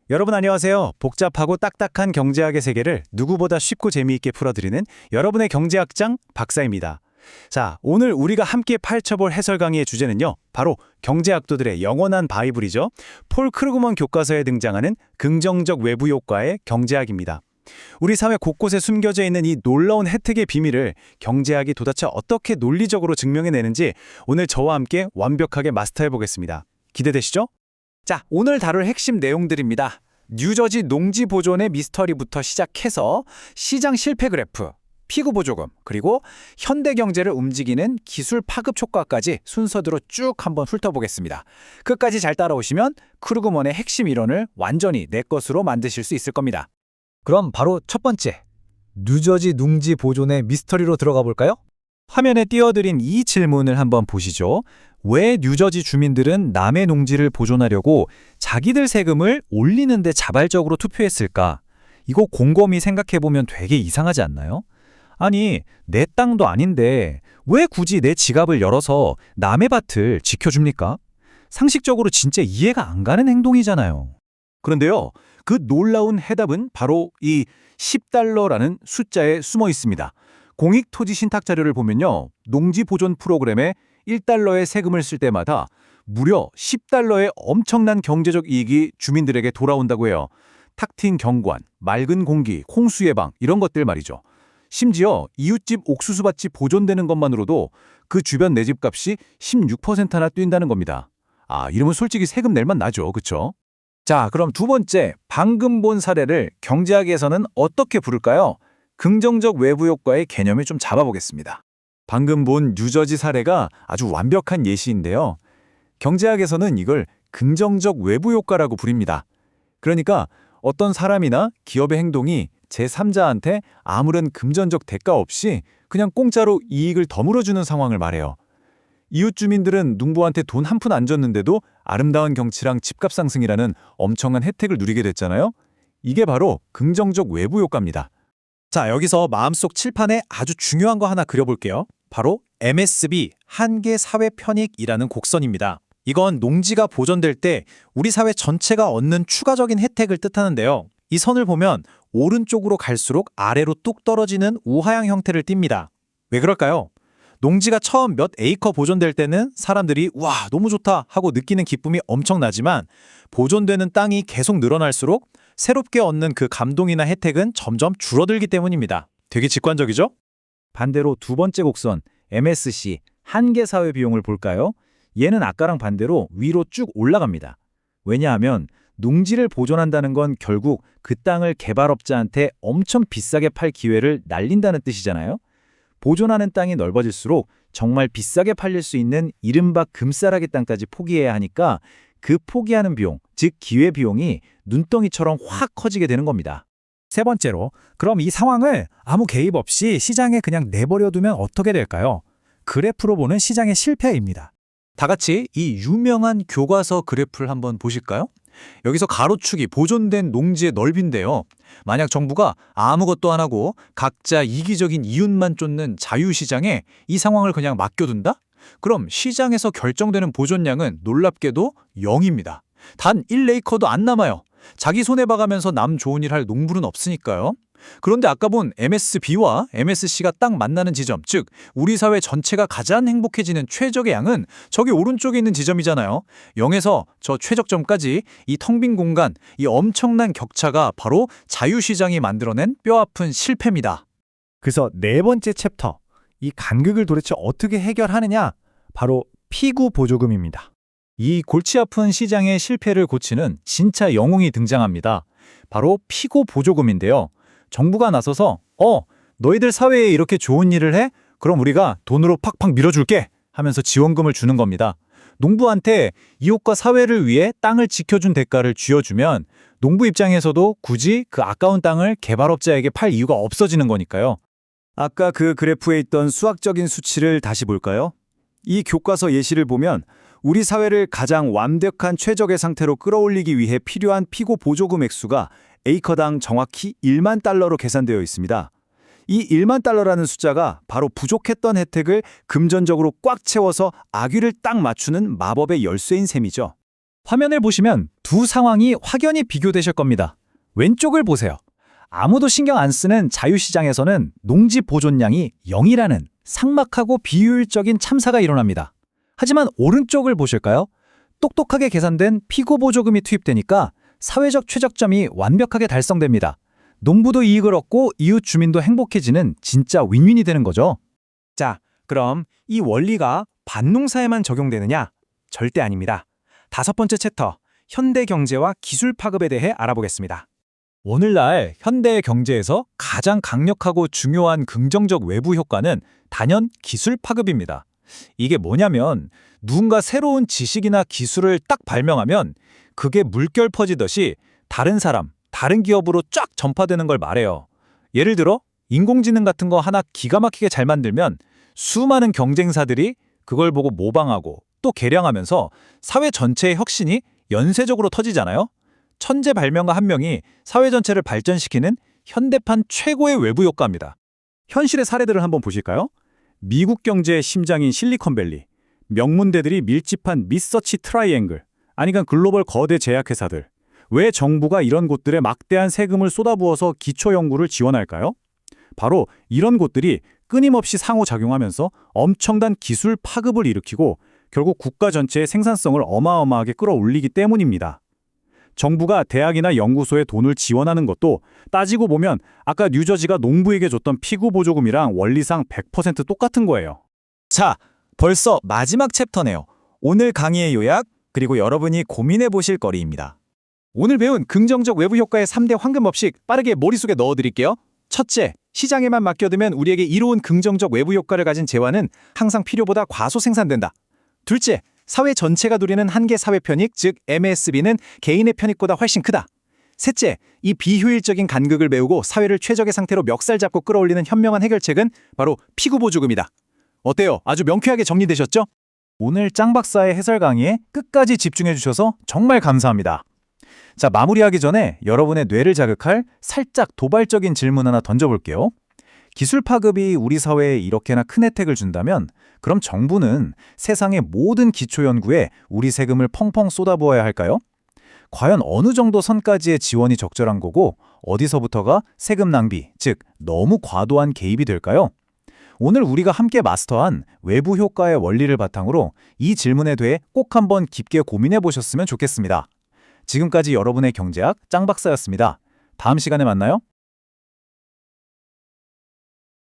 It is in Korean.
여러분 안녕하세요. 복잡하고 딱딱한 경제학의 세계를 누구보다 쉽고 재미있게 풀어드리는 여러분의 경제학장 박사입니다. 자, 오늘 우리가 함께 파헤쳐볼 해설 강의의 주제는요. 바로 경제학도들의 영원한 바이블이죠. 폴 크루그먼 교과서에 등장하는 긍정적 외부 효과의 경제학입니다. 우리 사회 곳곳에 숨겨져 있는 이 놀라운 혜택의 비밀을 경제학이 도대체 어떻게 논리적으로 증명해내는지 오늘 저와 함께 완벽하게 마스터해보겠습니다. 기대되시죠? 자, 오늘 다룰 핵심 내용들입니다. 뉴저지 농지 보존의 미스터리부터 시작해서 시장 실패 그래프, 피구 보조금, 그리고 현대 경제를 움직이는 기술 파급 효과까지 순서대로 쭉 한번 훑어보겠습니다. 끝까지 잘 따라오시면 크루그먼의 핵심 이론을 완전히 내 것으로 만드실 수 있을 겁니다. 그럼 바로 첫 번째, 뉴저지 농지 보존의 미스터리로 들어가 볼까요? 화면에 띄워드린 이 질문을 한번 보시죠. 왜 뉴저지 주민들은 남의 농지를 보존하려고 자기들 세금을 올리는데 자발적으로 투표했을까? 이거 곰곰이 생각해보면 되게 이상하지 않나요? 아니, 내 땅도 아닌데 왜 굳이 내 지갑을 열어서 남의 밭을 지켜줍니까? 상식적으로 진짜 이해가 안 가는 행동이잖아요. 그런데요, 그 놀라운 해답은 바로 이 10달러라는 숫자에 숨어 있습니다. 공익토지신탁 자료를 보면요, 농지 보존 프로그램에 1달러의 세금을 쓸 때마다 무려 10달러의 엄청난 경제적 이익이 주민들에게 돌아온다고 해요. 탁 트인 경관, 맑은 공기, 홍수 예방 이런 것들 말이죠. 심지어 이웃집 옥수수밭이 보존되는 것만으로도 그 주변 내 집값이 16%나 뛴다는 겁니다. 아, 이러면 솔직히 세금 낼만 나죠, 그쵸? 자, 그럼 두 번째, 방금 본 사례를 경제학에서는 어떻게 부를까요? 긍정적 외부 효과의 개념을 좀 잡아보겠습니다. 방금 본 뉴저지 사례가 아주 완벽한 예시인데요. 경제학에서는 이걸 긍정적 외부 효과라고 부릅니다. 그러니까 어떤 사람이나 기업의 행동이 제3자한테 아무런 금전적 대가 없이 그냥 공짜로 이익을 더물어주는 상황을 말해요. 이웃 주민들은 농부한테 돈 한 푼 안 줬는데도 아름다운 경치랑 집값 상승이라는 엄청난 혜택을 누리게 됐잖아요. 이게 바로 긍정적 외부 효과입니다. 자, 여기서 마음속 칠판에 아주 중요한 거 하나 그려볼게요. 바로 MSB, 한계 사회 편익이라는 곡선입니다. 이건 농지가 보존될 때 우리 사회 전체가 얻는 추가적인 혜택을 뜻하는데요. 이 선을 보면 오른쪽으로 갈수록 아래로 뚝 떨어지는 우하향 형태를 띱니다. 왜 그럴까요? 농지가 처음 몇 에이커 보존될 때는 사람들이 와, 너무 좋다 하고 느끼는 기쁨이 엄청나지만 보존되는 땅이 계속 늘어날수록 새롭게 얻는 그 감동이나 혜택은 점점 줄어들기 때문입니다. 되게 직관적이죠? 반대로 두 번째 곡선 MSC, 한계사회 비용을 볼까요? 얘는 아까랑 반대로 위로 쭉 올라갑니다. 왜냐하면 농지를 보존한다는 건 결국 그 땅을 개발업자한테 엄청 비싸게 팔 기회를 날린다는 뜻이잖아요. 보존하는 땅이 넓어질수록 정말 비싸게 팔릴 수 있는 이른바 금싸라기 땅까지 포기해야 하니까 그 포기하는 비용, 즉 기회비용이 눈덩이처럼 확 커지게 되는 겁니다. 세 번째로, 그럼 이 상황을 아무 개입 없이 시장에 그냥 내버려두면 어떻게 될까요? 그래프로 보는 시장의 실패입니다. 다 같이 이 유명한 교과서 그래프를 한번 보실까요? 여기서 가로축이 보존된 농지의 넓이인데요. 만약 정부가 아무것도 안 하고 각자 이기적인 이윤만 쫓는 자유시장에 이 상황을 그냥 맡겨둔다? 그럼 시장에서 결정되는 보존량은 놀랍게도 0입니다. 단 1에이커도 안 남아요. 자기 손해 봐가면서 남 좋은 일 할 농부는 없으니까요. 그런데 아까 본 MSB와 MSC가 딱 만나는 지점, 즉 우리 사회 전체가 가장 행복해지는 최적의 양은 저기 오른쪽에 있는 지점이잖아요. 0에서 저 최적점까지 이 텅 빈 공간, 이 엄청난 격차가 바로 자유시장이 만들어낸 뼈아픈 실패입니다. 그래서 네 번째 챕터, 이 간극을 도대체 어떻게 해결하느냐? 바로 피구 보조금입니다. 이 골치 아픈 시장의 실패를 고치는 진짜 영웅이 등장합니다. 바로 피고 보조금인데요. 정부가 나서서 너희들 사회에 이렇게 좋은 일을 해? 그럼 우리가 돈으로 팍팍 밀어줄게 하면서 지원금을 주는 겁니다. 농부한테 이웃과 사회를 위해 땅을 지켜준 대가를 쥐어주면 농부 입장에서도 굳이 그 아까운 땅을 개발업자에게 팔 이유가 없어지는 거니까요. 아까 그 그래프에 있던 수학적인 수치를 다시 볼까요? 이 교과서 예시를 보면 우리 사회를 가장 완벽한 최적의 상태로 끌어올리기 위해 필요한 피고 보조금 액수가 에이커당 정확히 1만 달러로 계산되어 있습니다. 이 1만 달러라는 숫자가 바로 부족했던 혜택을 금전적으로 꽉 채워서 아귀를 딱 맞추는 마법의 열쇠인 셈이죠. 화면을 보시면 두 상황이 확연히 비교되실 겁니다. 왼쪽을 보세요. 아무도 신경 안 쓰는 자유시장에서는 농지 보존량이 0이라는 삭막하고 비효율적인 참사가 일어납니다. 하지만 오른쪽을 보실까요? 똑똑하게 계산된 피고보조금이 투입되니까 사회적 최적점이 완벽하게 달성됩니다. 농부도 이익을 얻고 이웃 주민도 행복해지는 진짜 윈윈이 되는 거죠. 자, 그럼 이 원리가 밭농사에만 적용되느냐? 절대 아닙니다. 5번째 챕터, 현대 경제와 기술 파급에 대해 알아보겠습니다. 오늘날 현대의 경제에서 가장 강력하고 중요한 긍정적 외부 효과는 단연 기술 파급입니다. 이게 뭐냐면 누군가 새로운 지식이나 기술을 딱 발명하면 그게 물결 퍼지듯이 다른 사람, 다른 기업으로 쫙 전파되는 걸 말해요. 예를 들어 인공지능 같은 거 하나 기가 막히게 잘 만들면 수많은 경쟁사들이 그걸 보고 모방하고 또 개량하면서 사회 전체의 혁신이 연쇄적으로 터지잖아요. 천재 발명가 한 명이 사회 전체를 발전시키는 현대판 최고의 외부 효과입니다. 현실의 사례들을 한번 보실까요? 미국 경제의 심장인 실리콘밸리, 명문대들이 밀집한 리서치 트라이앵글, 아니면 글로벌 거대 제약회사들. 왜 정부가 이런 곳들에 막대한 세금을 쏟아부어서 기초 연구를 지원할까요? 바로 이런 곳들이 끊임없이 상호작용하면서 엄청난 기술 파급을 일으키고 결국 국가 전체의 생산성을 어마어마하게 끌어올리기 때문입니다. 정부가 대학이나 연구소에 돈을 지원하는 것도 따지고 보면 아까 뉴저지가 농부에게 줬던 피구 보조금이랑 원리상 100% 똑같은 거예요. 자, 벌써 마지막 챕터네요. 오늘 강의의 요약, 그리고 여러분이 고민해 보실 거리입니다. 오늘 배운 긍정적 외부 효과의 3대 황금법칙 빠르게 머릿속에 넣어드릴게요. 첫째, 시장에만 맡겨두면 우리에게 이로운 긍정적 외부 효과를 가진 재화는 항상 필요보다 과소 생산된다. 둘째, 사회 전체가 누리는 한계 사회 편익, 즉 MSB는 개인의 편익보다 훨씬 크다. 셋째, 이 비효율적인 간극을 메우고 사회를 최적의 상태로 멱살 잡고 끌어올리는 현명한 해결책은 바로 피구보조금이다. 어때요? 아주 명쾌하게 정리되셨죠? 오늘 짱 박사의 해설 강의에 끝까지 집중해 주셔서 정말 감사합니다. 자, 마무리하기 전에 여러분의 뇌를 자극할 살짝 도발적인 질문 하나 던져볼게요. 기술 파급이 우리 사회에 이렇게나 큰 혜택을 준다면 그럼 정부는 세상의 모든 기초 연구에 우리 세금을 펑펑 쏟아부어야 할까요? 과연 어느 정도 선까지의 지원이 적절한 거고 어디서부터가 세금 낭비, 즉 너무 과도한 개입이 될까요? 오늘 우리가 함께 마스터한 외부 효과의 원리를 바탕으로 이 질문에 대해 꼭 한번 깊게 고민해 보셨으면 좋겠습니다. 지금까지 여러분의 경제학 짱 박사였습니다. 다음 시간에 만나요.